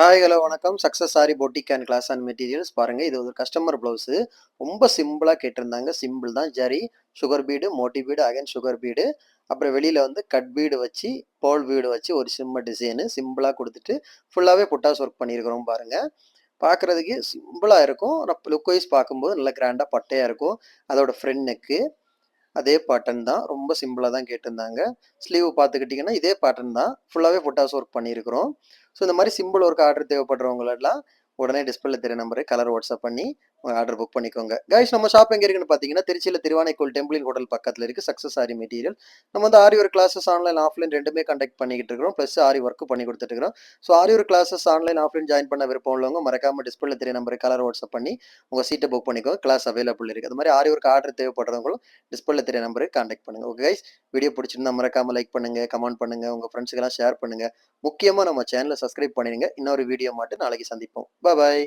Hi hello வணக்கம். Success sari boutique and class and materials பாருங்க. இது ஒரு கஸ்டமர் ப்ளவுஸு. ரொம்ப சிம்பிளா கேட்டிருந்தாங்க. சிம்பிள் தான். Zari, sugar bead, Moti bead, again sugar bead. அப்புறம் வெளியில வந்து கட் பீடு வச்சு, பேர்ல் பீடு வச்சு ஒரு டிசைனு சிம்பிளா குடுத்துட்டு, ஃபுல்லாவே புட்டாஸ் ஒர்க் பண்ணியிருக்கிறோம் பாருங்க. பார்க்கறதுக்கே சிம்பிளா இருக்கும். ஆனா லுக் வைஸ் பார்க்கும்போது நல்ல கிராண்டா பட்டையா இருக்கும். அதோட ஃப்ரண்ட் நெக்கு. அதே பேட்டர்ன் தான். ரொம்ப சிம்பிளா தான் கேட்டிருந்தாங்க. ஸ்லீவ் பார்த்துக்கிட்டிங்கன்னா, இதே பேட்டர்ன் தான். ஃபுல்லாவே புட்டாஸ் ஒர்க் பண்ணியிருக்கிறோம். ஸோ இந்த மாரி சிம்பிள் ஒர்க் ஆர்டர் தேவைப்படுறவங்களெல்லாம் உடனே டிஸ்பிளேல தெரிய நம்பருக்கு கலர் வாட்ஸ்அப் பண்ணி ஆர்டர் புக் பண்ணிக்கோங்க. கைஸ் நம்ம ஷாப் எங்க இருக்குன்னு பார்த்தீங்கன்னா, திருச்சியில திருவானைக்கோவில் டெம்பிளின் ஹோட்டல் பக்கத்துல இருக்கு. Success aari material. நம்ம வந்து aari work classes online, offline 2மே கண்டக்ட் பண்ணிக்கிட்டு இருக்கிறோம். பிளஸ் ஆரி ஒர்க் பண்ணி கொடுத்துட்டு இருக்கிறோம். So aari work classes online, offline join பண்ண விருப்பம் உள்ளவங்க மறக்காம டிஸ்பிளேல தெரிய நம்பருக்கு கலர் வாட்ஸ்அப் பண்ணி உங்க சீட்டை புக் பண்ணிக்கோங்க. கிளாஸ் அவைலபிள் இருக்கு. அது மாதிரி ஆரி ஒர்க் ஆர்டர் தேவைப்படுறவங்களும் டிஸ்பிளேல தெரிய நம்பருக்கு கான்டாக்ட் பண்ணுங்க. ஓகே கைஸ், வீடியோ பிடிச்சிருந்தா மறக்காம லைக் பண்ணுங்க, கமெண்ட் பண்ணுங்க, உங்க ஃப்ரெண்ட்ஸுக்கெல்லாம் ஷேர் பண்ணுங்க. முக்கியமா நம்ம சேனலை சப்ஸ்கிரைப் பண்ணிடுங்க. இன்னொரு வீடியோ மட்டும் நாளைக்கு சந்திப்போம். பாய்.